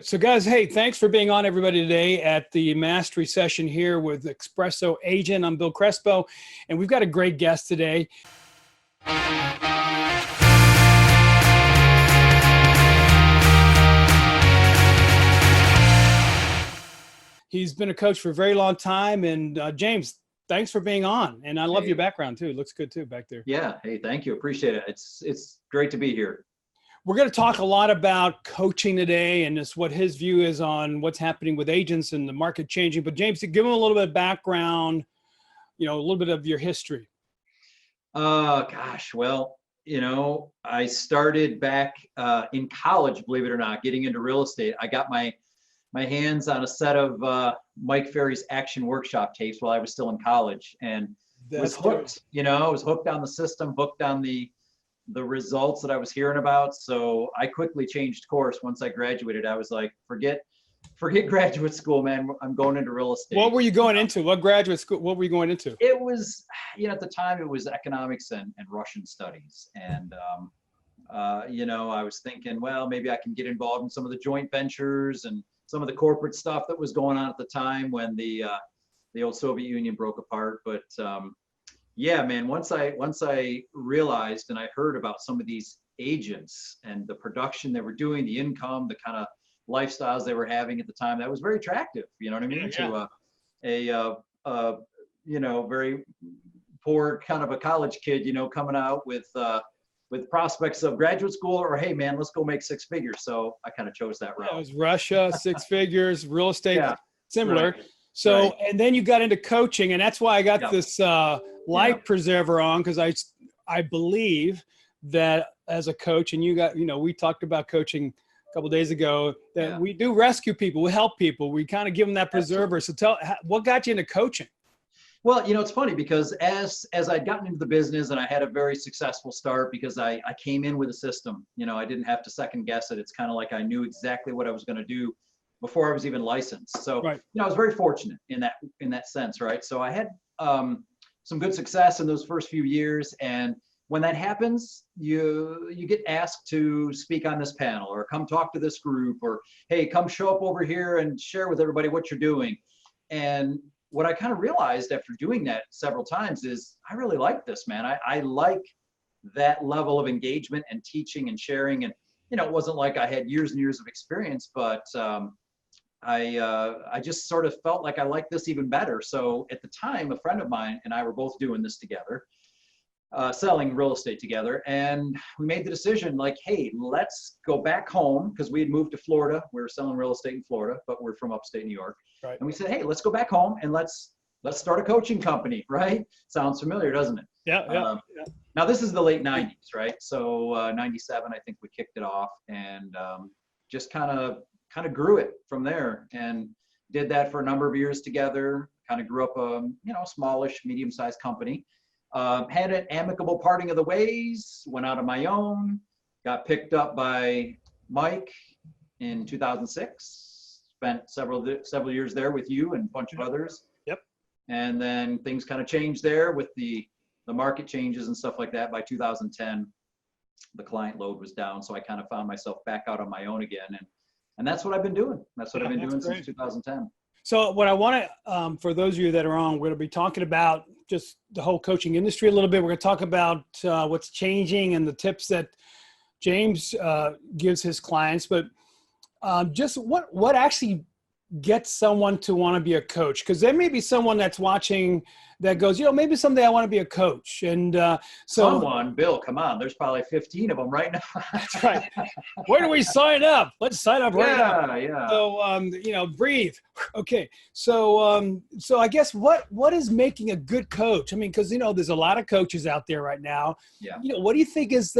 So guys, hey, thanks for being on everybody today at the mastery session here with Espresso Agent. I'm Bill Crespo, and we've got a great guest today. He's been a coach for a very long time. And James, thanks for being on. And I love your background too. It looks good too back there. Yeah. Hey, thank you. Appreciate it. It's great to be here. We're going to talk a lot about coaching today and just what his view is on what's happening with agents and the market changing. But James, give him a little bit of background, a little bit of your history. Gosh, well, I started back in college, believe it or not, getting into real estate. I got my hands on a set of Mike Ferry's Action Workshop tapes while I was still in college, and was hooked. I was hooked on the system, hooked on the results that I was hearing about. So I quickly changed course once I graduated. I was like, forget graduate school, man. I'm going into real estate. What were you going into? What graduate school? What were you going into? It was, at the time it was economics and Russian studies. And, I was thinking, well, maybe I can get involved in some of the joint ventures and some of the corporate stuff that was going on at the time when the old Soviet Union broke apart. But, yeah, man, once I realized and I heard about some of these agents and the production they were doing, the income, the kind of lifestyles they were having at the time, that was very attractive. You know what I mean? Yeah. To a very poor kind of a college kid, coming out with prospects of graduate school, or hey man, let's go make six figures. So I kind of chose that route. Yeah, it was Russia, six figures, real estate, similar. Right. So, and then you got into coaching, and that's why I got this life preserver on, because I believe that as a coach, and we talked about coaching a couple of days ago, that we do rescue people, we help people, we kind of give them that preserver. So what got you into coaching? Well, it's funny because as I'd gotten into the business and I had a very successful start because I came in with a system, I didn't have to second guess it. It's kind of like I knew exactly what I was going to do before I was even licensed. So, I was very fortunate in that sense, right? So I had some good success in those first few years. And when that happens, you get asked to speak on this panel or come talk to this group, or, hey, come show up over here and share with everybody what you're doing. And what I kind of realized after doing that several times is I really like this, man. I like that level of engagement and teaching and sharing. And, it wasn't like I had years and years of experience, but I just sort of felt like I liked this even better. So at the time, a friend of mine and I were both doing this together, selling real estate together. And we made the decision like, hey, let's go back home, because we had moved to Florida. We were selling real estate in Florida, but we're from upstate New York. Right. And we said, hey, let's go back home and let's start a coaching company, right? Sounds familiar, doesn't it? Yeah. Now this is the late 90s, right? So 97, I think we kicked it off, and just kind of grew it from there, and did that for a number of years together. Kind of grew up a smallish, medium-sized company. Had an amicable parting of the ways, went out on my own, got picked up by Mike in 2006, spent several years there with you and a bunch of others. Yep. And then things kind of changed there with the market changes and stuff like that. By 2010, the client load was down, so I kind of found myself back out on my own again, and that's what I've been doing. That's what I've been doing since 2010. So what I want to, for those of you that are on, we're going to be talking about just the whole coaching industry a little bit. We're going to talk about what's changing and the tips that James gives his clients, but just what actually gets someone to want to be a coach? Because there may be someone that's watching that goes, maybe someday I want to be a coach. And Bill, come on, there's probably 15 of them right now. That's right. Where do we sign up? Let's sign up right now. Yeah. So, breathe. Okay. So I guess what is making a good coach? I mean, because, there's a lot of coaches out there right now. Yeah. What do you think is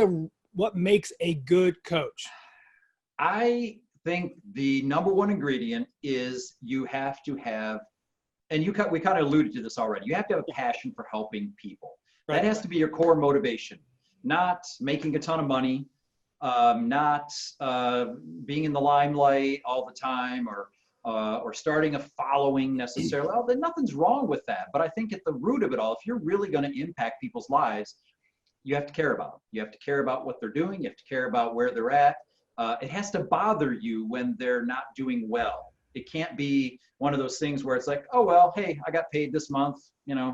what makes a good coach? I think the number one ingredient is you have to have, and we kind of alluded to this already, you have to have a passion for helping people. Right. That has to be your core motivation, not making a ton of money, not being in the limelight all the time, or starting a following necessarily. Well, then nothing's wrong with that. But I think at the root of it all, if you're really going to impact people's lives, you have to care about them. You have to care about what they're doing. You have to care about where they're at. It has to bother you when they're not doing well. It can't be one of those things where it's like, oh, well, hey, I got paid this month,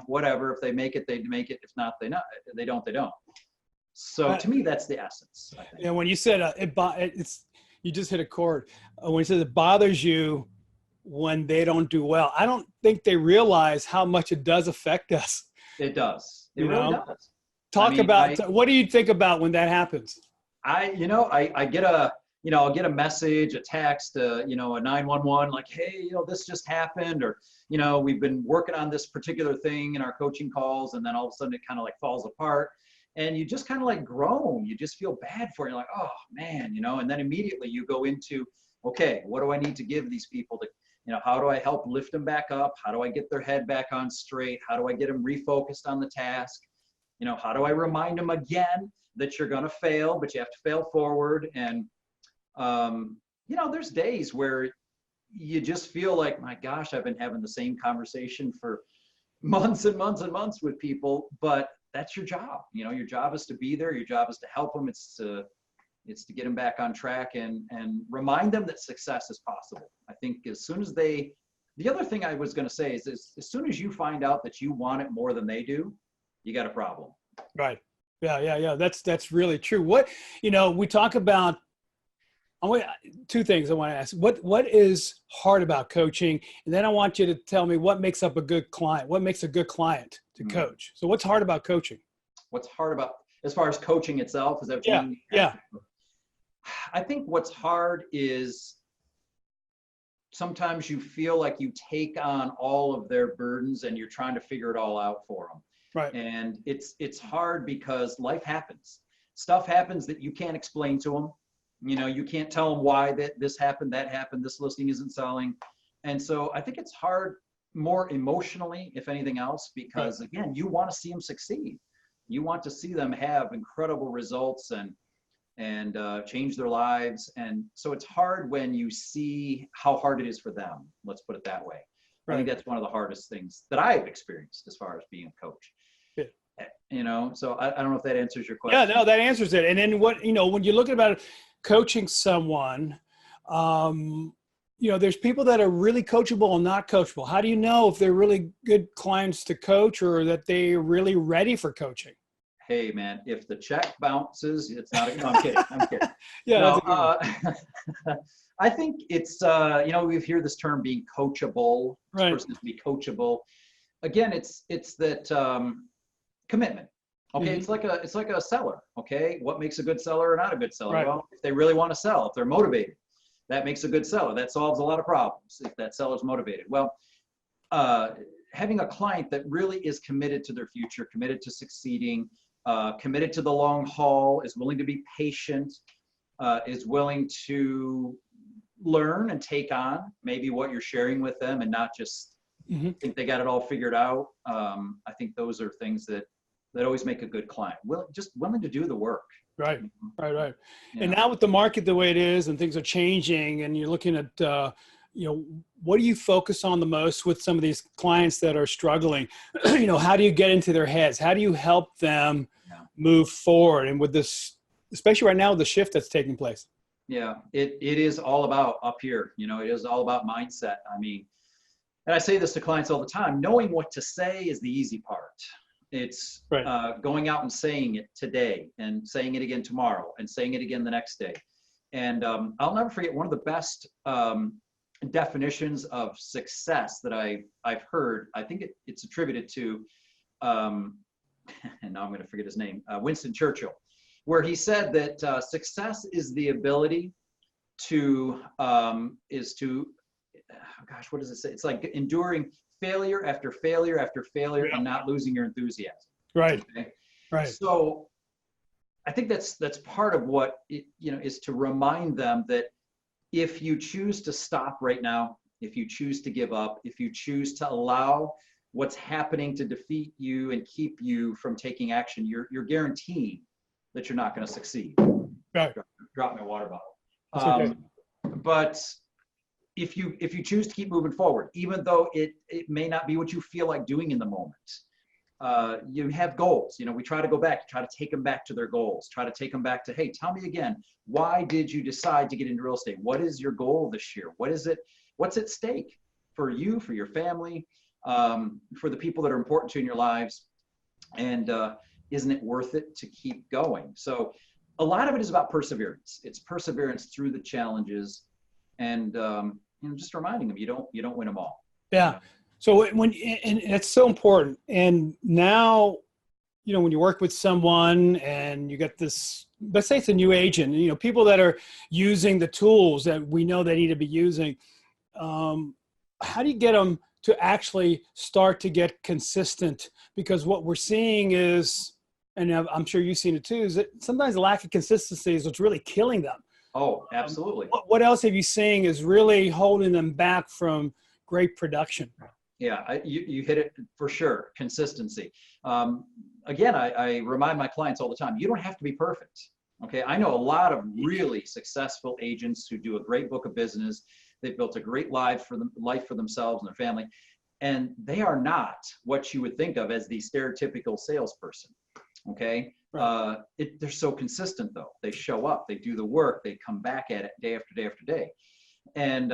whatever. If they make it, they make it. If not, they don't. So to me, that's the essence, I think. And when you said you just hit a chord. When you said it bothers you when they don't do well, I don't think they realize how much it does affect us. It does. It really does. What do you think about when that happens? I get I'll get a message, a text, a 911, like, hey, this just happened, or, we've been working on this particular thing in our coaching calls, and then all of a sudden it kind of like falls apart, and you just kind of like groan. You just feel bad for it. You're like, oh man, and then immediately you go into, okay, what do I need to give these people to, how do I help lift them back up? How do I get their head back on straight? How do I get them refocused on the task? How do I remind them again that you're going to fail, but you have to fail forward? And, there's days where you just feel like, my gosh, I've been having the same conversation for months and months and months with people, but that's your job. Your job is to be there. Your job is to help them. It's to get them back on track and remind them that success is possible. I think as soon as the other thing I was going to say is as soon as you find out that you want it more than they do, you got a problem. Right. Yeah. That's really true. What, we talk about, two things I want to ask. What is hard about coaching? And then I want you to tell me what makes up a good client. What makes a good client to coach? So what's hard about coaching? What's hard about, as far as coaching itself? Is that what you mean? Yeah. I think what's hard is sometimes you feel like you take on all of their burdens and you're trying to figure it all out for them. Right. And it's hard because life happens. Stuff happens that you can't explain to them. You can't tell them why this happened, that happened, this listing isn't selling. And so I think it's hard more emotionally, if anything else, because again, you want to see them succeed. You want to see them have incredible results and change their lives. And so it's hard when you see how hard it is for them. Let's put it that way. Right. I think that's one of the hardest things that I've experienced as far as being a coach. Yeah. So I don't know if that answers your question. Yeah, no, that answers it. And then when you look about coaching someone, there's people that are really coachable and not coachable. How do you know if they're really good clients to coach or that they're really ready for coaching? Hey man, if the check bounces, it's not. No, I'm kidding. I'm kidding. Yeah. No, I think it's we hear this term being coachable. This right. person is to be coachable. Again, it's that commitment. Okay, mm-hmm. It's like a seller. Okay, what makes a good seller or not a good seller? Right. Well, if they really want to sell, if they're motivated, that makes a good seller. That solves a lot of problems if that seller's motivated. Well, having a client that really is committed to their future, committed to succeeding, committed to the long haul, is willing to be patient, is willing to learn and take on maybe what you're sharing with them and not just think they got it all figured out. I think those are things that always make a good client. Just willing to do the work. Right. Yeah. And now with the market the way it is and things are changing and you're looking at, what do you focus on the most with some of these clients that are struggling? How do you get into their heads? How do you help them move forward? And with this, especially right now with the shift that's taking place. Yeah, it is all about up here. It is all about mindset. I mean, and I say this to clients all the time, knowing what to say is the easy part. It's going out and saying it today and saying it again tomorrow and saying it again the next day. And I'll never forget one of the best definitions of success that I've heard. I think it's attributed to, and now I'm going to forget his name, Winston Churchill, where he said that success is the ability to, gosh, what does it say? It's like enduring failure after failure after failure and not losing your enthusiasm. Right. Okay? Right. So I think that's part of what is to remind them that if you choose to stop right now, if you choose to give up, if you choose to allow what's happening to defeat you and keep you from taking action, you're guaranteeing that you're not going to succeed. Right. Drop my water bottle. Okay. But if you choose to keep moving forward, even though it may not be what you feel like doing in the moment, You have goals. You know, we try to go back, try to take them back to their goals, try to take them back to, hey, tell me again, why did you decide to get into real estate? What is your goal this year? What is it? What's at stake for you, for your family, for the people that are important to you in your lives? And isn't it worth it to keep going? So a lot of it is about perseverance. It's perseverance through the challenges, and just reminding them you don't win them all. Yeah. So and it's so important. And now, when you work with someone and you get this, let's say it's a new agent, people that are using the tools that we know they need to be using, how do you get them to actually start to get consistent? Because what we're seeing is, and I'm sure you've seen it too, is that sometimes the lack of consistency is what's really killing them. Oh, absolutely. What else have you seen is really holding them back from great production? Yeah, you hit it for sure. Consistency. Again, I remind my clients all the time, you don't have to be perfect. Okay. I know a lot of really successful agents who do a great book of business. They've built a great life for themselves and their family. And they are not what you would think of as the stereotypical salesperson. Okay. Right. They're so consistent though. They show up, they do the work, they come back at it day after day after day. And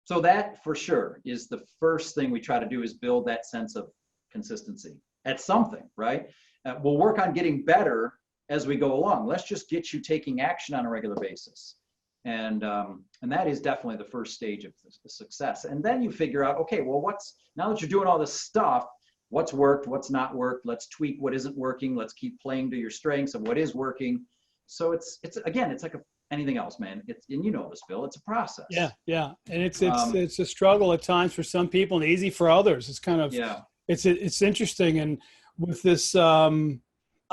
so that for sure is the first thing we try to do, is build that sense of consistency at something, right? We'll work on getting better as we go along. Let's just get you taking action on a regular basis. And that is definitely the first stage of the success. And then you figure out, okay, well, now that you're doing all this stuff, what's worked, what's not worked, let's tweak what isn't working, let's keep playing to your strengths of what is working. So it's again, it's like anything else, man. And you know this, Bill, it's a process. Yeah. And it's a struggle at times for some people and easy for others. It's kind of, it's interesting. And with this, I'm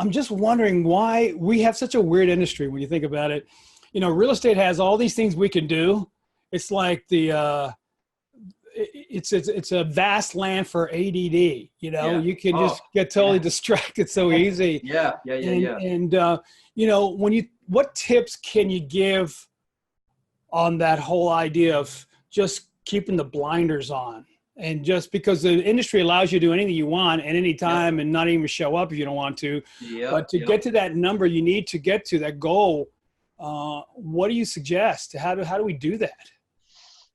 just wondering why we have such a weird industry when you think about it. Real estate has all these things we can do. It's like it's a vast land for ADD. You can just get totally distracted so easy. Yeah. And what tips can you give on that whole idea of just keeping the blinders on? And just because the industry allows you to do anything you want at any time and not even show up if you don't want to, but to get to that number you need to get to that goal, what do you suggest? How do we do that?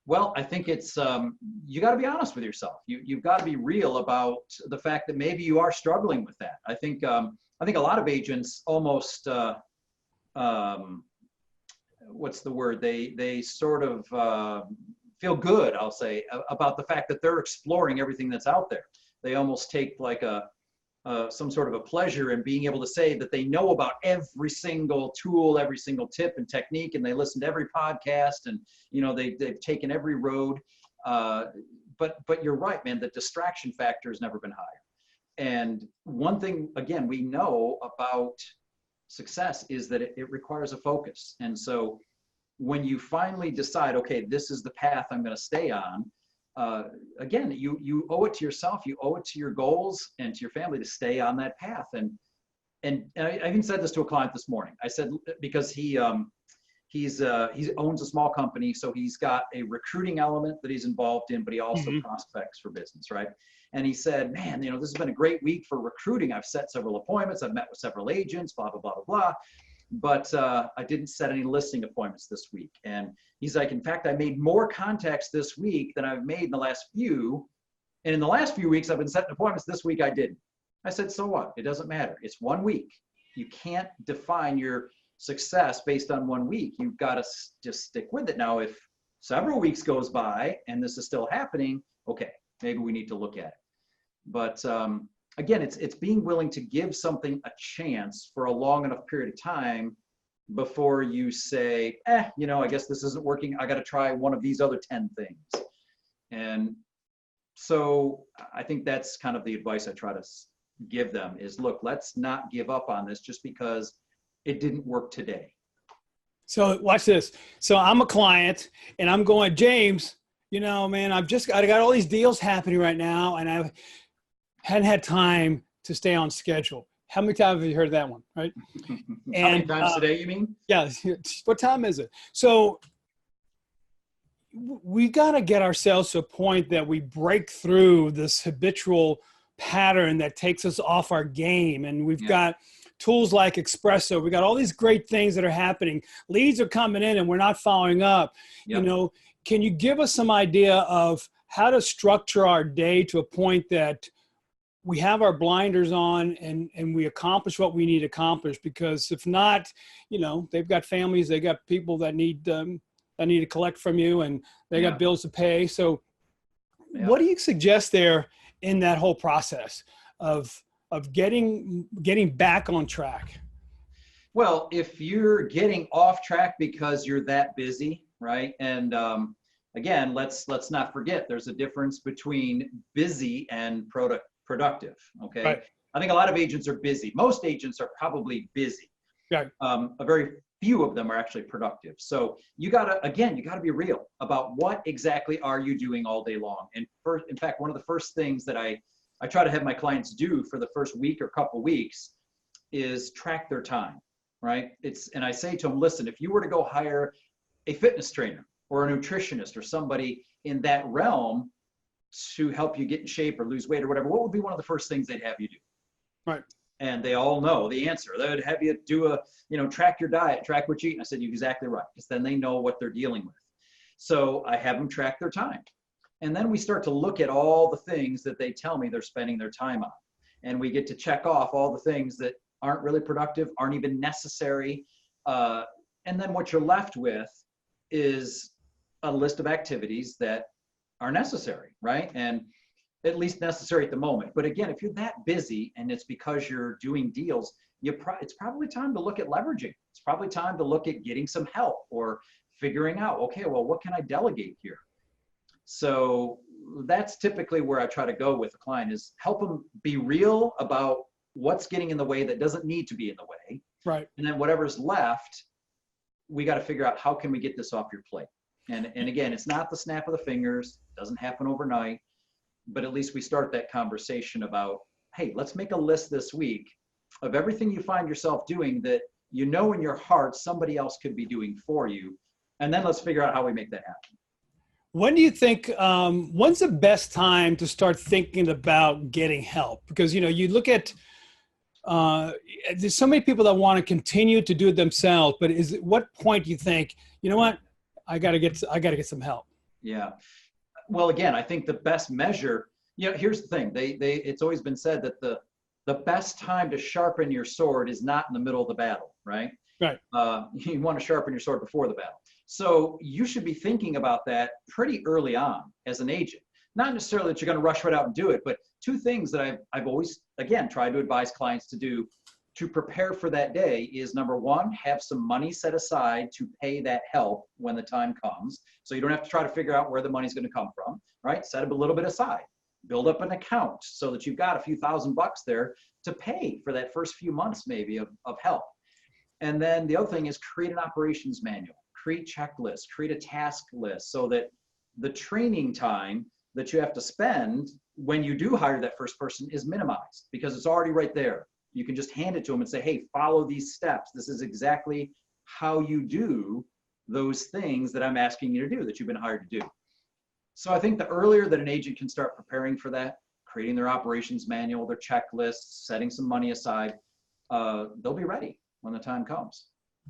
Well, I think it's, you got to be honest with yourself. You've got to be real about the fact that maybe you are struggling with that. I think a lot of agents almost, what's the word? They sort of feel good, I'll say, about the fact that they're exploring everything that's out there. They almost take like some sort of a pleasure in being able to say that they know about every single tool, every single tip and technique, and they listen to every podcast, and they've taken every road. But you're right, man. The distraction factor has never been higher. And one thing, again, we know about success is that it requires a focus. And so when you finally decide, okay, this is the path I'm going to stay on, again, you owe it to yourself, you owe it to your goals and to your family to stay on that path. And I even said this to a client this morning. I said, because he owns a small company, so he's got a recruiting element that he's involved in, but he also prospects for business, right? And he said, man, this has been a great week for recruiting. I've set several appointments, I've met with several agents, blah, blah, blah, blah, blah. But I didn't set any listing appointments this week. And he's like, in fact, I made more contacts this week than I've made in the last few. And in the last few weeks, I've been setting appointments. This week I didn't. I said, so what? It doesn't matter. It's 1 week. You can't define your success based on 1 week. You've got to just stick with it. Now, if several weeks goes by and this is still happening, okay, maybe we need to look at it. But again, it's being willing to give something a chance for a long enough period of time before you say, I guess this isn't working. I got to try one of these other 10 things. And so I think that's kind of the advice I try to give them is, look, let's not give up on this just because it didn't work today. So watch this. So I'm a client and I'm going, James, man, I got all these deals happening right now and I hadn't had time to stay on schedule. How many times have you heard that one, right? And, how many times today, you mean? Yeah. What time is it? So we got to get ourselves to a point that we break through this habitual pattern that takes us off our game. And we've got tools like Espresso. We got all these great things that are happening. Leads are coming in and we're not following up. You know, can you give us some idea of how to structure our day to a point that we have our blinders on and we accomplish what we need to accomplish? Because if not, you know, they've got families, they got people that need to collect from you, and they got bills to pay. So what do you suggest there in that whole process of getting back on track? Well, if you're getting off track because you're that busy, right? And again, let's not forget there's a difference between busy and productive. Okay. Right. I think a lot of agents are busy. Most agents are probably busy. Right. A very few of them are actually productive. So you gotta be real about what exactly are you doing all day long. And in fact, one of the first things that I try to have my clients do for the first week or couple weeks is track their time, right? And I say to them, listen, if you were to go hire a fitness trainer or a nutritionist or somebody in that realm to help you get in shape or lose weight or whatever, what would be one of the first things they'd have you do? Right. And they all know the answer. They would have you do track your diet, track what you eat. And I said, you're exactly right, because then they know what they're dealing with. So I have them track their time. And then we start to look at all the things that they tell me they're spending their time on. And we get to check off all the things that aren't really productive, aren't even necessary. And then what you're left with is a list of activities that are necessary, right? And at least necessary at the moment. But again, if you're that busy and it's because you're doing deals, it's probably time to look at leveraging. It's probably time to look at getting some help or figuring out, okay, well, what can I delegate here? So that's typically where I try to go with a client, is help them be real about what's getting in the way that doesn't need to be in the way. Right. And then whatever's left, we got to figure out, how can we get this off your plate? And again, it's not the snap of the fingers, it doesn't happen overnight, but at least we start that conversation about, hey, let's make a list this week of everything you find yourself doing that you know in your heart somebody else could be doing for you. And then let's figure out how we make that happen. When do you think, when's the best time to start thinking about getting help? Because, you know, you look at, there's so many people that want to continue to do it themselves, but what point do you think, you know what, I got to get some help? Yeah. Well, again, I think the best measure, here's the thing. It's always been said that the best time to sharpen your sword is not in the middle of the battle, right? Right. You want to sharpen your sword before the battle. So you should be thinking about that pretty early on as an agent. Not necessarily that you're going to rush right out and do it, but two things that I've always, again, tried to advise clients to do to prepare for that day is, number one, have some money set aside to pay that help when the time comes. So you don't have to try to figure out where the money's going to come from, right? Set up a little bit aside, build up an account so that you've got a few $1,000 there to pay for that first few months maybe of help. And then the other thing is create an operations manual, create checklists, create a task list so that the training time that you have to spend when you do hire that first person is minimized, because it's already right there. You can just hand it to them and say, hey, follow these steps. This is exactly how you do those things that I'm asking you to do, that you've been hired to do. So I think the earlier that an agent can start preparing for that, creating their operations manual, their checklists, setting some money aside, they'll be ready when the time comes.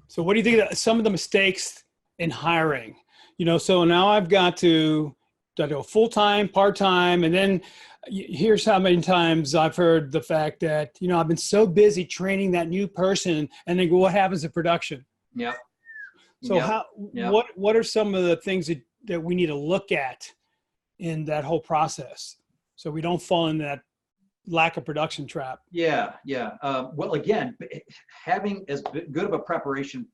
So what do you think of some of the mistakes in hiring? You know, so now I've got to do full-time, part-time, and then here's how many times I've heard the fact that, you know, I've been so busy training that new person, and then what happens in production? Yeah. So what are some of the things that we need to look at in that whole process so we don't fall in that lack of production trap? Yeah. Well, again, having as good of a preparation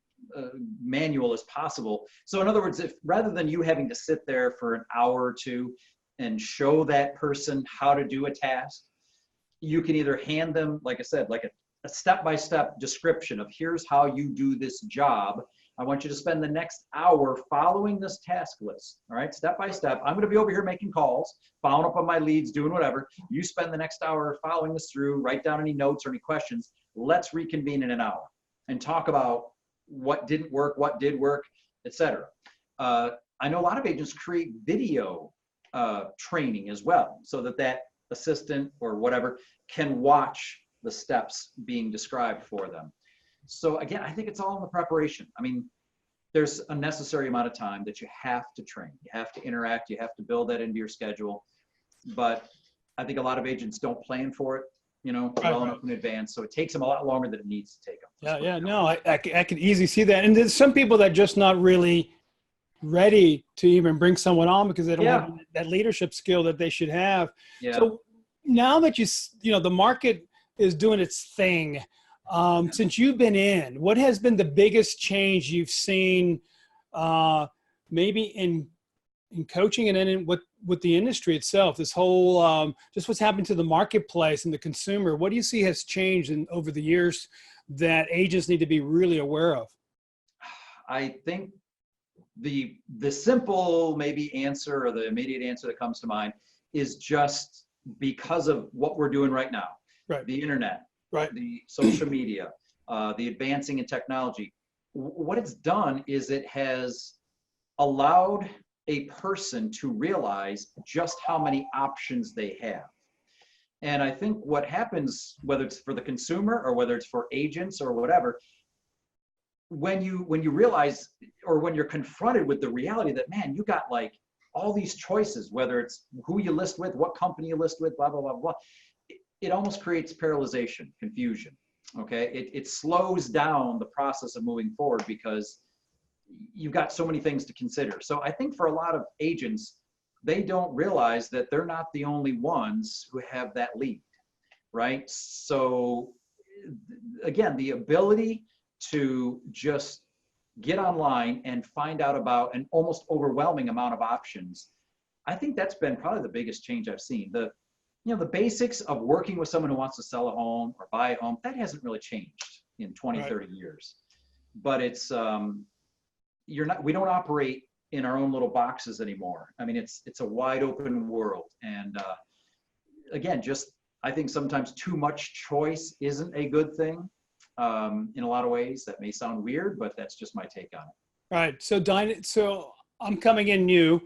manual as possible. So in other words, if rather than you having to sit there for an hour or two and show that person how to do a task, you can either hand them, like I said, like a step-by-step description of here's how you do this job. I want you to spend the next hour following this task list. All right, step by step. I'm going to be over here making calls, following up on my leads, doing whatever. You spend the next hour following this through, write down any notes or any questions. Let's reconvene in an hour and talk about what didn't work, what did work, etc. I know a lot of agents create video training as well, so that assistant or whatever can watch the steps being described for them. So again, I think it's all in the preparation. I mean, there's a necessary amount of time that you have to train. You have to interact. You have to build that into your schedule. But I think a lot of agents don't plan for it, well enough in advance. So it takes them a lot longer than it needs to take them. Yeah. No, I can easily see that. And there's some people that are just not really ready to even bring someone on because they don't have that leadership skill that they should have. Yeah. So now that the market is doing its thing, since you've been in, what has been the biggest change you've seen, maybe in coaching and then in with the industry itself, this whole, just what's happened to the marketplace and the consumer? What do you see has changed over the years that agents need to be really aware of? I think the simple maybe answer or the immediate answer that comes to mind is just because of what we're doing right now. Right. The internet, right. The social media, the advancing in technology. What it's done is it has allowed a person to realize just how many options they have. And I think what happens, whether it's for the consumer or whether it's for agents or whatever, when you realize, or when you're confronted with the reality that, man, you got like all these choices, whether it's who you list with, what company you list with, blah, blah, blah, blah, it almost creates paralyzation, confusion. Okay. It slows down the process of moving forward because you've got so many things to consider. So I think for a lot of agents, they don't realize that they're not the only ones who have that lead, right? So again, the ability to just get online and find out about an almost overwhelming amount of options, I think that's been probably the biggest change I've seen. The basics of working with someone who wants to sell a home or buy a home, that hasn't really changed in 20, right. 30 years. But it's, we don't operate in our own little boxes anymore. I mean, it's a wide open world. And again, I think sometimes too much choice isn't a good thing. In a lot of ways. That may sound weird, but that's just my take on it. All right. So I'm coming in new.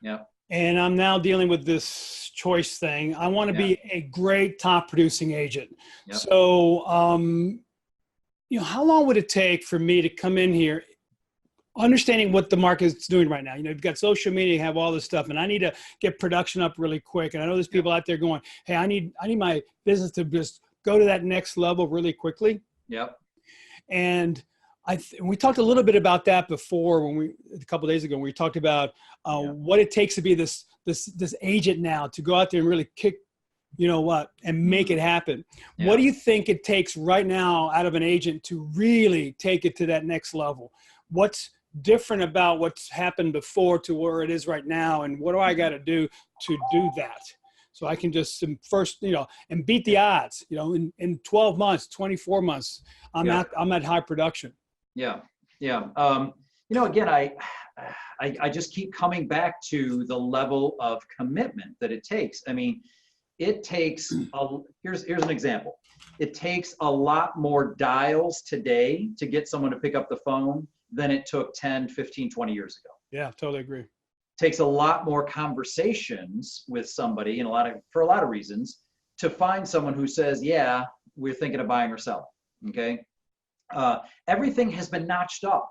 Yeah. And I'm now dealing with this choice thing. I want to be a great top producing agent. Yep. So, how long would it take for me to come in here, understanding what the market is doing right now? You've got social media, you have all this stuff, and I need to get production up really quick. And I know there's people out there going, hey, I need my business to just go to that next level really quickly. Yep. And we talked a little bit about that before a couple of days ago, when we talked about what it takes to be this agent now, to go out there and really kick, and make it happen. Yeah. What do you think it takes right now out of an agent to really take it to that next level? What's different about what's happened before to where it is right now? And what do I got to do to do that? So I can just first, and beat the odds, in 12 months, 24 months, I'm at high production. Yeah. Yeah. Again, I just keep coming back to the level of commitment that it takes. I mean, it takes, here's an example. It takes a lot more dials today to get someone to pick up the phone than it took 10, 15, 20 years ago. Yeah, totally agree. Takes a lot more conversations with somebody for a lot of reasons to find someone who says, yeah, we're thinking of buying or selling. Okay. Everything has been notched up.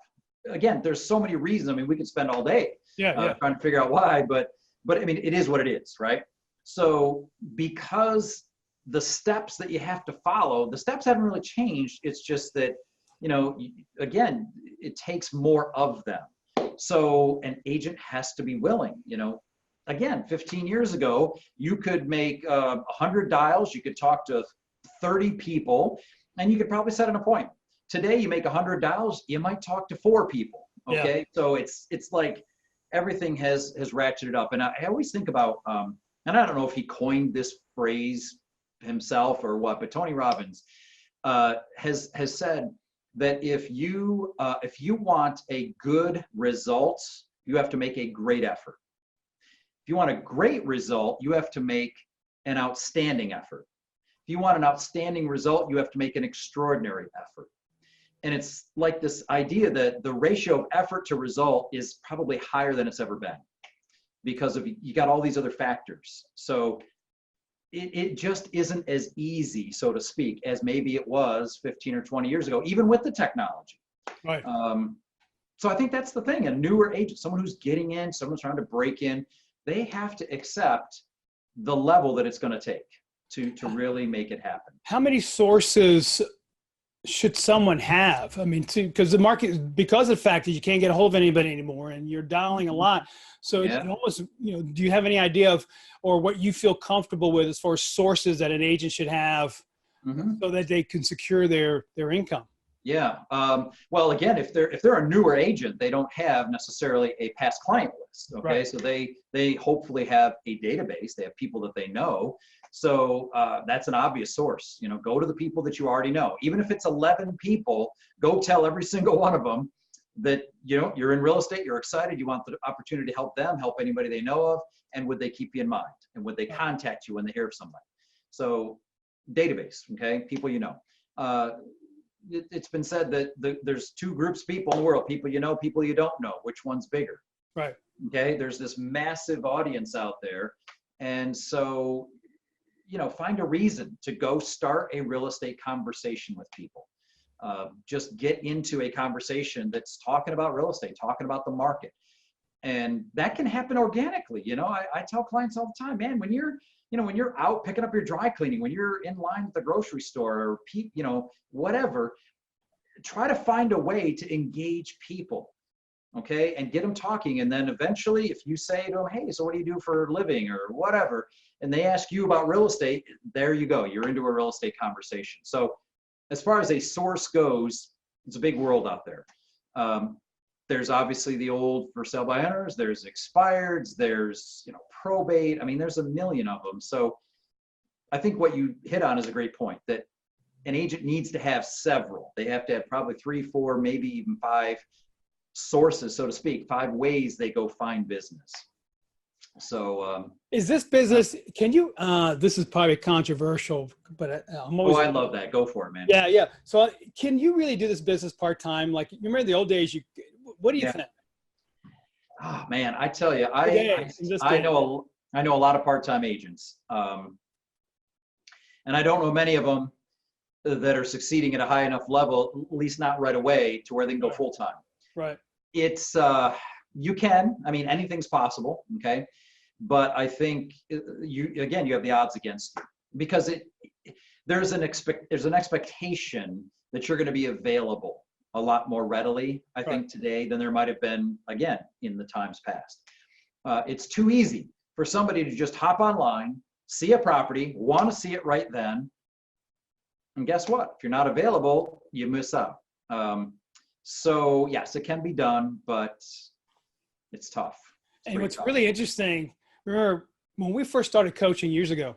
Again, there's so many reasons. I mean, we could spend all day trying to figure out why, but I mean, it is what it is, right? So because the steps that you have to follow, the steps haven't really changed. It's just that, again, it takes more of them. So an agent has to be willing, again, 15 years ago, you could make 100 dials, you could talk to 30 people, and you could probably set an appointment. Today, you make 100 dials, you might talk to 4 people. Okay. Yeah. So it's like everything has ratcheted up. And I always think about, and I don't know if he coined this phrase himself or what, but Tony Robbins has said that if you want a good result, you have to make a great effort. If you want a great result, you have to make an outstanding effort. If you want an outstanding result, you have to make an extraordinary effort. And it's like this idea that the ratio of effort to result is probably higher than it's ever been because you got all these other factors. So it just isn't as easy, so to speak, as maybe it was 15 or 20 years ago, even with the technology. Right. So I think that's the thing. A newer agent, someone who's getting in, someone's trying to break in, they have to accept the level that it's going to take to really make it happen. How many sources should someone have? I mean, because the market, because of the fact that you can't get a hold of anybody anymore and you're dialing a lot. So Yeah. it almost, do you have any idea of, or what you feel comfortable with as far as sources that an agent should have so that they can secure their income? Yeah. Well, again, if they're a newer agent, they don't have necessarily a past client list. Okay. Right. So they hopefully have a database. They have people that they know. So that's an obvious source. Go to the people that you already know. Even if it's 11 people, go tell every single one of them that you're in real estate. You're excited. You want the opportunity to help them, help anybody they know of, and would they keep you in mind? And would they contact you when they hear of somebody? So database. Okay, people you know. It's been said that there's two groups of people in the world: people you know, people you don't know. Which one's bigger? Right. Okay. There's this massive audience out there, and so find a reason to go start a real estate conversation with people. Just get into a conversation that's talking about real estate, talking about the market, and that can happen organically. I tell clients all the time, man, when you're out picking up your dry cleaning, when you're in line at the grocery store or whatever, try to find a way to engage people, okay, and get them talking. And then eventually, if you say to them, hey, so what do you do for a living or whatever, and they ask you about real estate, there you go, you're into a real estate conversation. So as far as a source goes, it's a big world out there. There's obviously the old for sale by owners, there's expireds, there's probate. I mean, there's a million of them. So I think what you hit on is a great point, that an agent needs to have several. They have to have probably 3, 4, maybe even 5 sources, so to speak, 5 ways they go find business. So is this business, can you, this is probably controversial, but I'm always. Oh, I love that. Go for it, man. Yeah. So can you really do this business part-time? Like, you remember the old days, what do you think? Oh man, I tell you, I know a lot of part-time agents. And I don't know many of them that are succeeding at a high enough level, at least not right away, to where they can go full-time. Right. It's, you can, I mean, anything's possible. Okay. But I think you have the odds against you, because there's an expectation that you're going to be available a lot more readily, I think, today than there might have been, again, in the times past. It's too easy for somebody to just hop online, see a property, want to see it right then, and guess what? If you're not available, you miss out. So yes, it can be done, but it's tough. And what's really interesting, remember when we first started coaching years ago,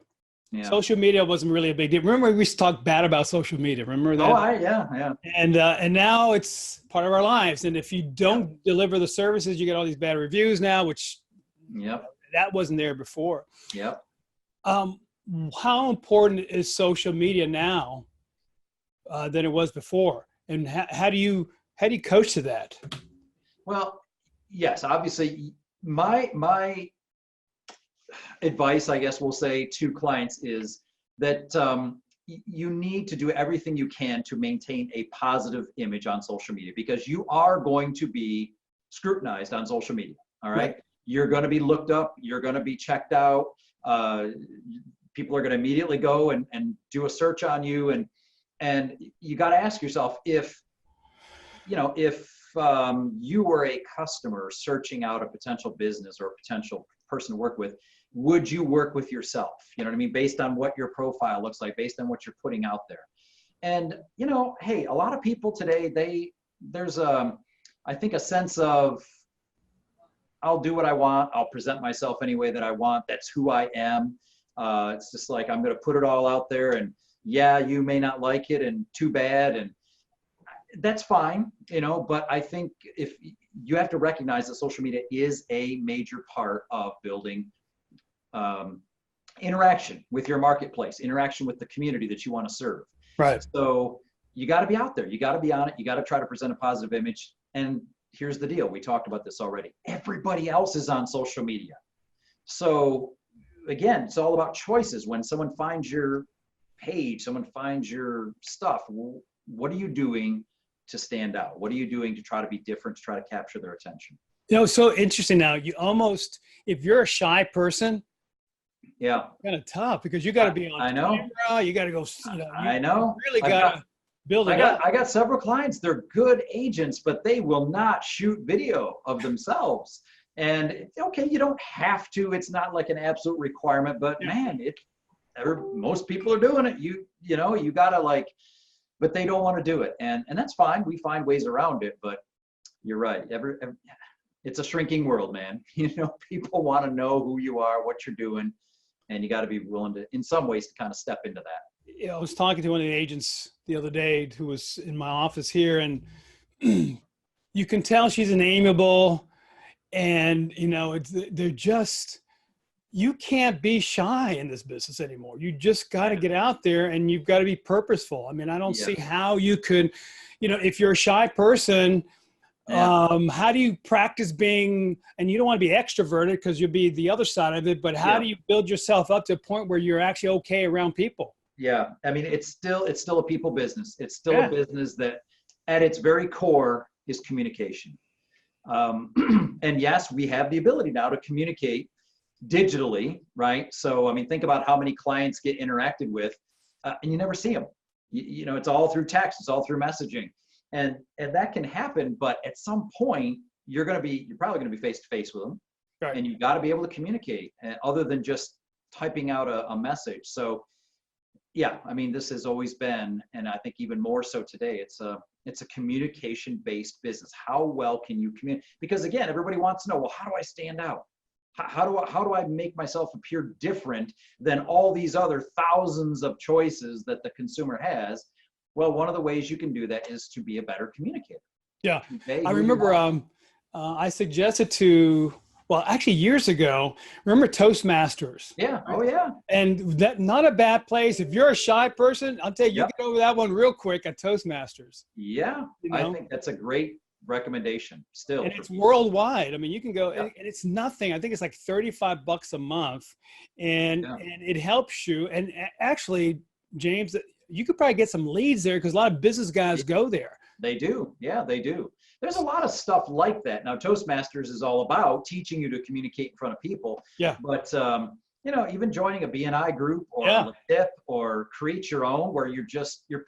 yeah. Social media wasn't really a big deal. Remember we used to talk bad about social media. Remember that? Oh, yeah. And now it's part of our lives. And if you don't deliver the services, you get all these bad reviews now, which that wasn't there before. Yep. How important is social media now than it was before? And how do you coach to that? Well, yes, obviously my advice, I guess we'll say, to clients is that you need to do everything you can to maintain a positive image on social media, because you are going to be scrutinized on social media. All right. You're going to be looked up. You're going to be checked out. People are going to immediately go and do a search on you. And you got to ask yourself, if you were a customer searching out a potential business or a potential person to work with, would you work with yourself? You know what I mean? Based on what your profile looks like, based on what you're putting out there. And, hey, a lot of people today, there's I think a sense of, I'll do what I want. I'll present myself any way that I want. That's who I am. It's just like, I'm going to put it all out there, and yeah, you may not like it, and too bad. And that's fine, but I think if you have to recognize that social media is a major part of building interaction with your marketplace, interaction with the community that you want to serve. Right. So you got to be out there. You got to be on it. You got to try to present a positive image. And here's the deal. We talked about this already. Everybody else is on social media. So again, it's all about choices. When someone finds your page, someone finds your stuff, what are you doing to stand out? What are you doing to try to be different, to try to capture their attention? So interesting now. You almost, if you're a shy person, Yeah, kind of tough because you got to be on I know. camera. You got to go, I know. really got to build it up. I got several clients. They're good agents, but they will not shoot video of themselves. And okay, you don't have to. It's not like an absolute requirement, but man, most people are doing it. You gotta like, but they don't want to do it, and that's fine. We find ways around it, but you're right. It's a shrinking world, man. People want to know who you are, what you're doing, and you got to be willing to, in some ways, to kind of step into that. I was talking to one of the agents the other day who was in my office here, and you can tell she's an amiable, and they're just, you can't be shy in this business anymore. You just got to get out there and you've got to be purposeful. I mean, I don't see how you could, if you're a shy person, how do you practice being, and you don't want to be extroverted because you'll be the other side of it, but how do you build yourself up to a point where you're actually okay around people? Yeah. I mean, it's still a people business. It's still a business that at its very core is communication. And yes, we have the ability now to communicate digitally, right? So, I mean, think about how many clients get interacted with, and you never see them. It's all through text, it's all through messaging, and that can happen. But at some point, you're probably going to be face to face with them, right. And you've got to be able to communicate, other than just typing out a message. So, yeah, I mean, this has always been, and I think even more so today, it's a communication-based business. How well can you communicate? Because again, everybody wants to know, well, how do I stand out? How do I make myself appear different than all these other thousands of choices that the consumer has? Well, one of the ways you can do that is to be a better communicator. Yeah, I remember I suggested actually years ago, remember Toastmasters? Yeah, right? Oh yeah. And that, not a bad place. If you're a shy person, I'll tell you, you get over that one real quick at Toastmasters. Yeah, I think that's a great recommendation still. And it's worldwide. I mean, you can go, and it's nothing. I think it's like $35 a month, and it helps you. And actually, James, you could probably get some leads there because a lot of business guys go there. They do. Yeah, they do. There's a lot of stuff like that. Now, Toastmasters is all about teaching you to communicate in front of people. Yeah. But, even joining a BNI group or a tip or create your own, where you're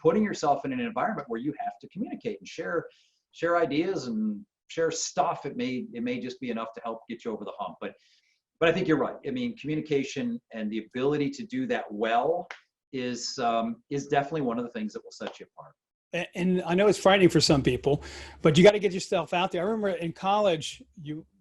putting yourself in an environment where you have to communicate and share ideas and share stuff. It may just be enough to help get you over the hump. But I think you're right. I mean, communication and the ability to do that well is definitely one of the things that will set you apart. And I know it's frightening for some people, but you got to get yourself out there. I remember in college,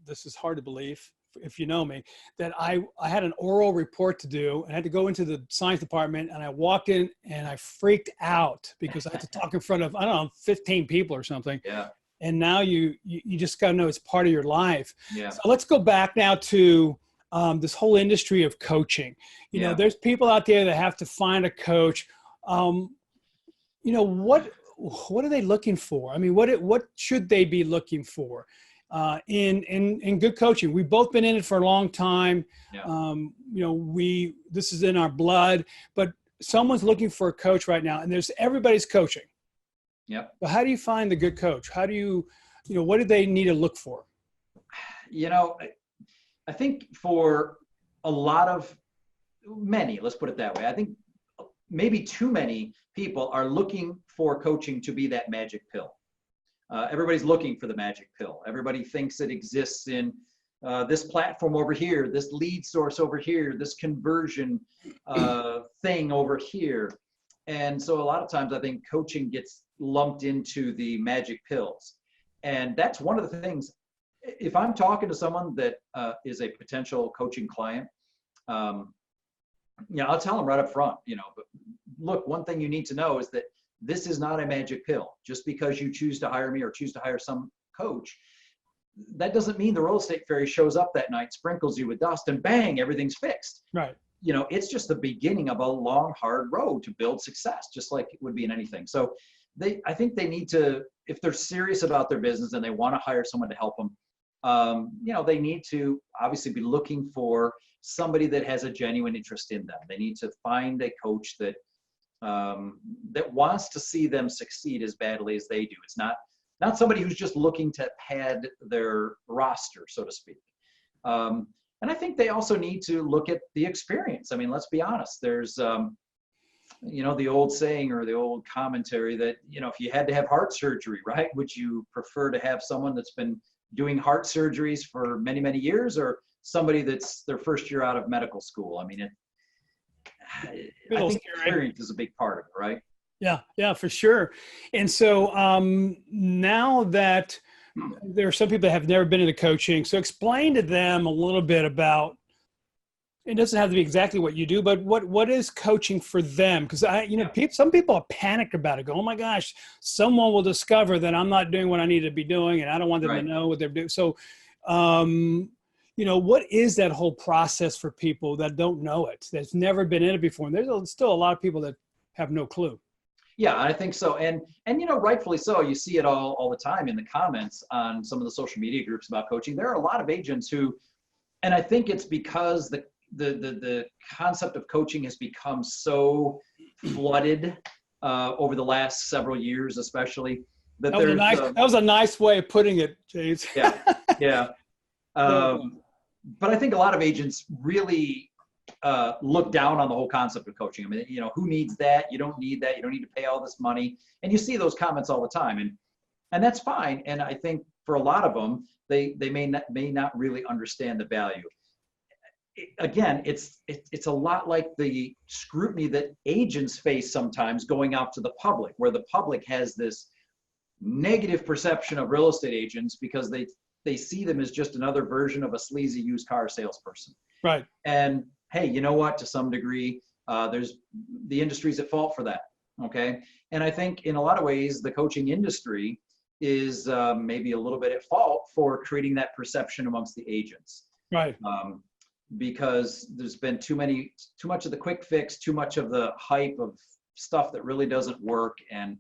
this is hard to believe if you know me, that I had an oral report to do and I had to go into the science department, and I walked in and I freaked out because I had to talk in front of, 15 people or something. Yeah. And now you just got to know it's part of your life. Yeah. So let's go back now to this whole industry of coaching. You know, there's people out there that have to find a coach. What are they looking for? I mean, what should they be looking for in good coaching? We've both been in it for a long time. Yeah. This is in our blood, but someone's looking for a coach right now, and everybody's coaching. Yeah. But how do you find the good coach? How do you what do they need to look for? I think for many, let's put it that way. I think maybe too many people are looking for coaching to be that magic pill. Everybody's looking for the magic pill. Everybody thinks it exists in this platform over here, this lead source over here, this conversion thing over here. And so a lot of times I think coaching gets lumped into the magic pills. And that's one of the things, if I'm talking to someone that is a potential coaching client, I'll tell them right up front, but look, one thing you need to know is that this is not a magic pill. Just because you choose to hire me or choose to hire some coach, that doesn't mean the real estate fairy shows up that night, sprinkles you with dust, and bang, everything's fixed. Right. It's just the beginning of a long, hard road to build success, just like it would be in anything. So I think they need to, if they're serious about their business and they want to hire someone to help them, they need to obviously be looking for somebody that has a genuine interest in them. They need to find a coach that wants to see them succeed as badly as they do. It's not somebody who's just looking to pad their roster, so to speak. And I think they also need to look at the experience. I mean, let's be honest. There's, the old saying or the old commentary that, if you had to have heart surgery, right, would you prefer to have someone that's been doing heart surgeries for many, many years, or somebody that's their first year out of medical school? I mean, I think experience is a big part of it, right? Yeah, for sure. And so now that there are some people that have never been into coaching, so explain to them a little bit about, it doesn't have to be exactly what you do, but what is coaching for them? Because some people are panicked about it. Go, oh my gosh, someone will discover that I'm not doing what I need to be doing, and I don't want them to know what they're doing. So, what is that whole process for people that don't know it, that's never been in it before? And there's still a lot of people that have no clue. Yeah, I think so. And rightfully so. You see it all the time in the comments on some of the social media groups about coaching. There are a lot of agents who, and I think it's because the concept of coaching has become so flooded over the last several years, especially. That was a nice way of putting it, James. Yeah. But I think a lot of agents really look down on the whole concept of coaching. I mean, who needs that? You don't need that. You don't need to pay all this money. And you see those comments all the time, and that's fine. And I think for a lot of them, they may not really understand the value. Again, it's a lot like the scrutiny that agents face sometimes going out to the public, where the public has this negative perception of real estate agents because they see them as just another version of a sleazy used car salesperson. Right. And hey, you know what? To some degree, there's the industry's at fault for that. Okay. And I think in a lot of ways, the coaching industry is maybe a little bit at fault for creating that perception amongst the agents. Right. Because there's been too much of the quick fix, too much of the hype of stuff that really doesn't work. And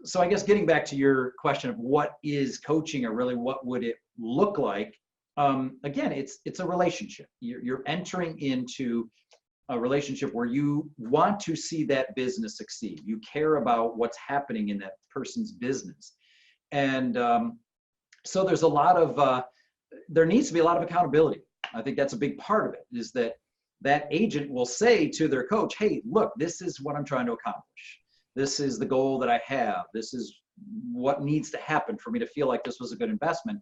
so I guess getting back to your question of what is coaching, or really what would it look like? Again, it's a relationship. You're entering into a relationship where you want to see that business succeed. You care about what's happening in that person's business. And so there's there needs to be a lot of accountability. I think that's a big part of it, is that agent will say to their coach, hey, look, this is what I'm trying to accomplish. This is the goal that I have. This is what needs to happen for me to feel like this was a good investment.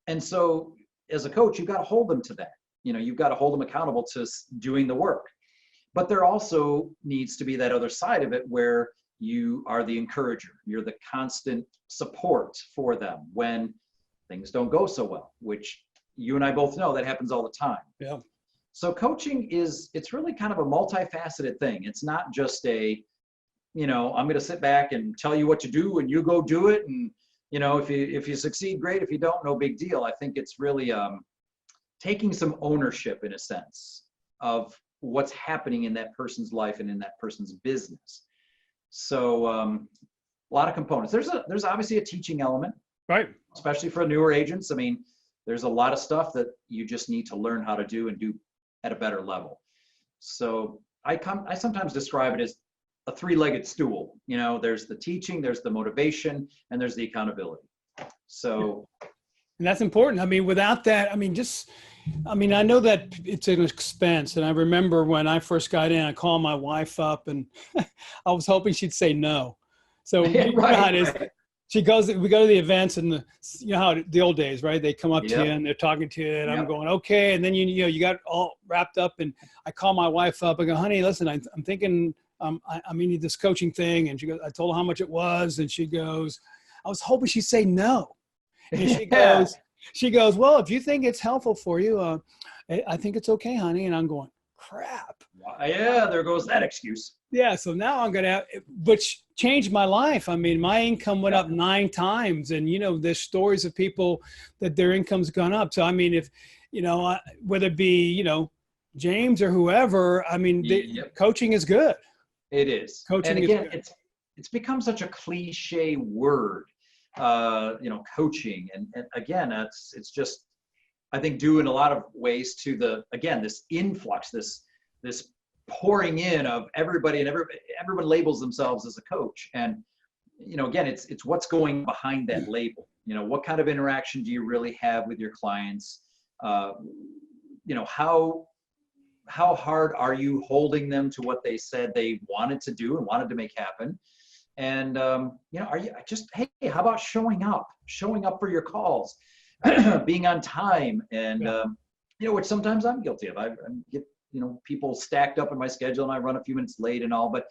And so as a coach, you've got to hold them to that. You've got to hold them accountable to doing the work. But there also needs to be that other side of it where you are the encourager. You're the constant support for them when things don't go so well, which you and I both know that happens all the time. Yeah. So coaching it's really kind of a multifaceted thing. It's not just I'm going to sit back and tell you what to do and you go do it. And, if you succeed, great. If you don't, no big deal. I think it's really taking some ownership, in a sense, of what's happening in that person's life and in that person's business. So a lot of components. There's obviously a teaching element, right? Especially for newer agents. I mean, there's a lot of stuff that you just need to learn how to do and do at a better level. So I sometimes describe it as a three-legged stool. There's the teaching, there's the motivation, and there's the accountability. So, and that's important. I mean, without that, I know that it's an expense. And I remember when I first got in, I called my wife up and I was hoping she'd say no. So we go to the events, and how the old days, right? They come up to you and they're talking to you, and I'm going, okay. And then, you got all wrapped up, and I call my wife up. I go, honey, listen, I'm thinking, I need this coaching thing. And she goes, I told her how much it was. And she goes, I was hoping she'd say no. And she goes, well, if you think it's helpful for you, I think it's okay, honey. And I'm going, crap. Yeah, there goes that excuse. Yeah. So now I'm going to which changed my life. I mean, my income went up 9 times, and, there's stories of people that their income's gone up. So, I mean, if, whether it be, James or whoever, I mean, coaching is good. It is. Coaching, and again, it's become such a cliche word. coaching. And again, it's just, I think, due in a lot of ways to this influx, this pouring in of everybody, and everyone labels themselves as a coach. And, again, it's what's going behind that label. What kind of interaction do you really have with your clients? How hard are you holding them to what they said they wanted to do and wanted to make happen? And, are you hey, how about showing up for your calls, being on time? And, which sometimes I'm guilty of. I get, people stacked up in my schedule and I run a few minutes late and all, but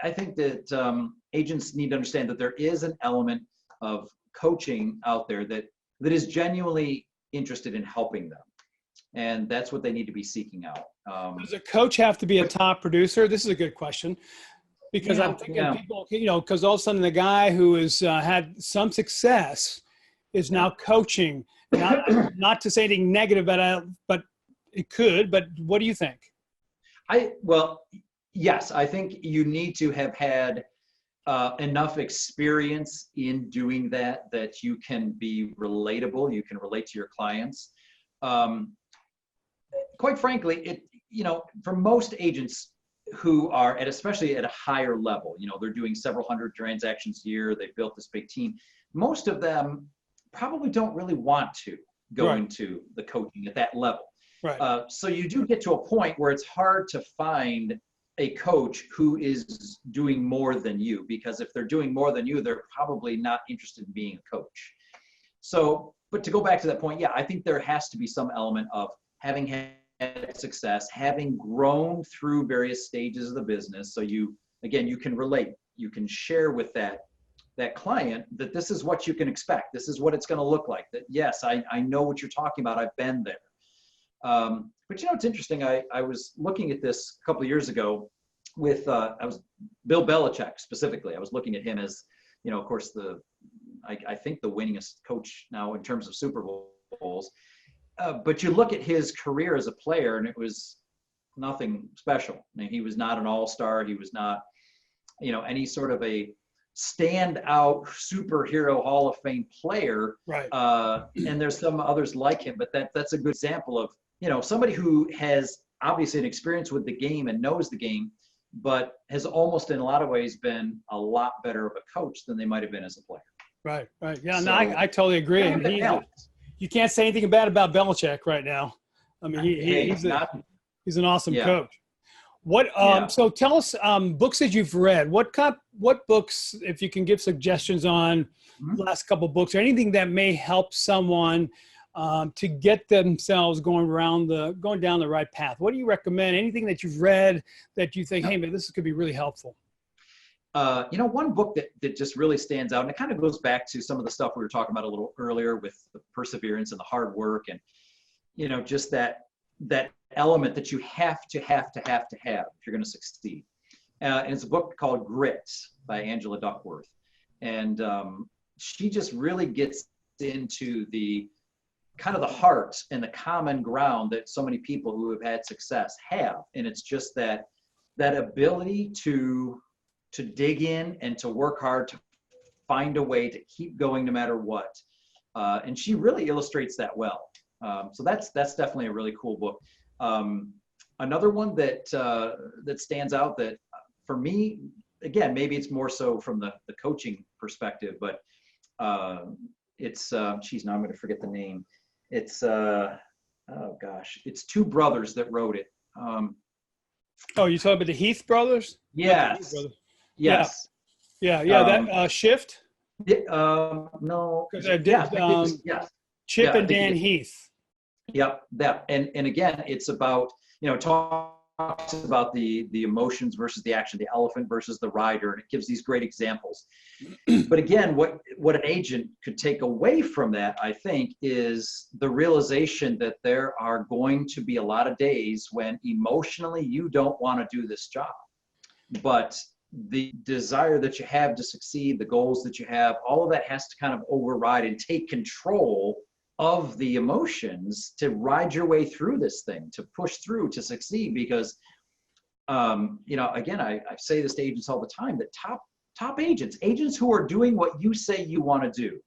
I think that agents need to understand that there is an element of coaching out there that is genuinely interested in helping them. And that's what they need to be seeking out. Does a coach have to be a top producer? This is a good question, because I'm thinking people, because all of a sudden the guy who has had some success is now coaching. Not to say anything negative about it, but it could. But what do you think? Yes, I think you need to have had enough experience in doing that you can be relatable. You can relate to your clients. Quite frankly, for most agents who are especially at a higher level, they're doing several hundred transactions a year, they've built this big team. Most of them probably don't really want to go into the coaching at that level. Right. So you do get to a point where it's hard to find a coach who is doing more than you, because if they're doing more than you, they're probably not interested in being a coach. So, but to go back to that point, I think there has to be some element of having had success, having grown through various stages of the business. So you can relate, you can share with that client that this is what you can expect. This is what it's going to look like. That, yes, I know what you're talking about. I've been there. But it's interesting. I was looking at this a couple of years ago with, Bill Belichick specifically. I was looking at him as, of course, I think the winningest coach now in terms of Super Bowls. But you look at his career as a player, and it was nothing special. I mean, he was not an all-star. He was not, any sort of a standout superhero Hall of Fame player. Right. And there's some others like him, but that's a good example of, somebody who has obviously an experience with the game and knows the game, but has almost in a lot of ways been a lot better of a coach than they might have been as a player. Right. Yeah, so, I totally agree. And you can't say anything bad about Belichick right now. I mean, he's an awesome coach. So tell us books that you've read. What books, if you can give suggestions on the last couple of books, or anything that may help someone to get themselves going down the right path. What do you recommend? Anything that you've read that you think, hey man, this could be really helpful? One book that just really stands out, and it kind of goes back to some of the stuff we were talking about a little earlier with the perseverance and the hard work, and just that element that you have to have if you're going to succeed. And it's a book called Grit by Angela Duckworth, and she just really gets into the kind of the heart and the common ground that so many people who have had success have, and it's just that ability to dig in and to work hard, to find a way to keep going no matter what. And she really illustrates that well. So that's definitely a really cool book. Another one that stands out that for me, again, maybe it's more so from the coaching perspective, but it's, now I'm going to forget the name. It's, it's two brothers that wrote it. You talking about the Heath brothers? Yes. Yes. Yeah. That Shift? No. Chip and Dan Heath. Yep. That. And again, it's about, talks about the emotions versus the action, the elephant versus the rider, and it gives these great examples. But again, what an agent could take away from that, I think, is the realization that there are going to be a lot of days when emotionally you don't want to do this job, but the desire that you have to succeed, the goals that you have, all of that has to kind of override and take control of the emotions to ride your way through this thing, to push through, to succeed. Because, again, I say this to agents all the time, that top agents who are doing what you say you want to do.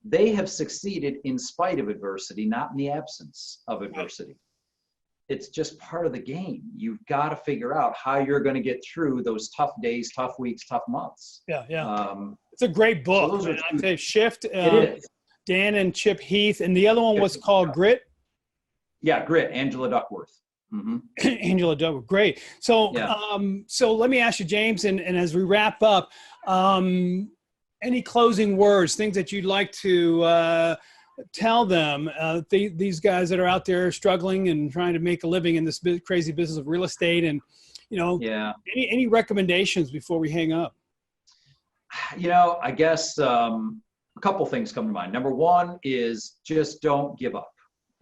They have succeeded in spite of adversity, not in the absence of adversity. It's just part of the game. You've got to figure out how you're going to get through those tough days, tough weeks, tough months. Yeah, yeah. It's a great book. So those are I'd say Shift. It is. Dan and Chip Heath, and the other one was called Grit. Yeah, Grit. Angela Duckworth. Mm-hmm. Angela Duckworth. Great. So, Yeah. So let me ask you, James, and as we wrap up, any closing words, things that you'd like to tell them, these guys that are out there struggling and trying to make a living in this crazy business of real estate, and any recommendations before we hang up? I guess a couple things come to mind. Number one is just don't give up.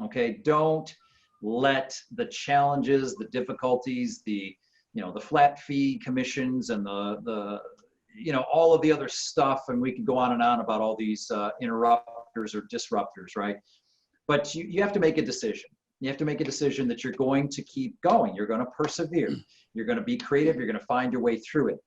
Okay, don't let the challenges, the difficulties, the flat fee commissions, and the all of the other stuff, and we could go on and on about all these interrupters or disruptors, right? But you have to make a decision. You have to make a decision that you're going to keep going. You're going to persevere. You're going to be creative. You're going to find your way through it.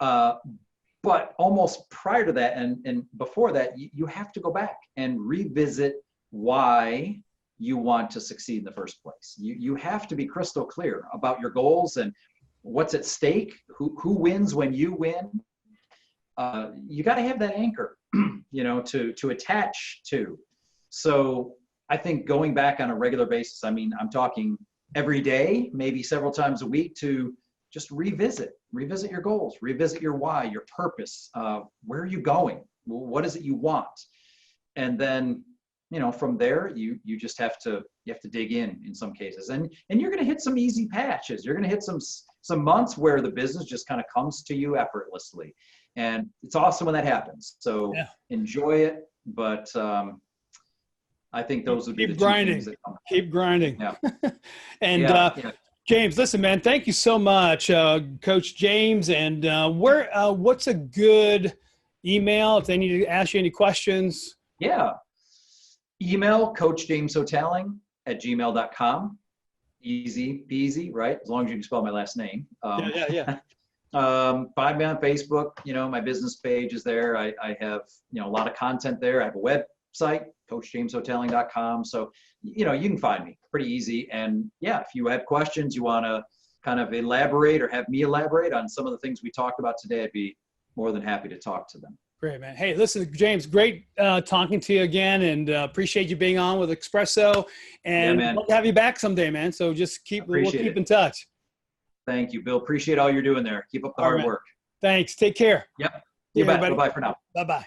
But almost prior to that and before that, you have to go back and revisit why you want to succeed in the first place. You have to be crystal clear about your goals and what's at stake, who wins when you win. You got to have that anchor, to attach to. So I think going back on a regular basis, I'm talking every day, maybe several times a week, to just revisit your goals, revisit your why, your purpose. Where are you going? What is it you want? And then, from there, you just have to dig in some cases, and you're going to hit some easy patches. You're going to hit some months where the business just kind of comes to you effortlessly, and it's awesome when that happens. So enjoy it, but I think those would be the two things that come. Keep grinding. Yeah. And James, listen, man, thank you so much, Coach James. And what's a good email if they need to ask you any questions? Yeah. Email coachjameshoughtaling@gmail.com. Easy peasy, right? As long as you can spell my last name. Yeah. Find me on Facebook. My business page is there. I have, a lot of content there. I have a website, coachjameshoughtaling.com. So, you can find me pretty easy. And if you have questions, you want to kind of elaborate or have me elaborate on some of the things we talked about today, I'd be more than happy to talk to them. Great, man. Hey, listen, James, great talking to you again, and appreciate you being on with Espresso, and we'll have you back someday, man. So just we'll keep in touch. Thank you, Bill. Appreciate all you're doing there. Keep up the hard work. Thanks. Take care. Yep. You bet. Bye-bye for now. Bye-bye.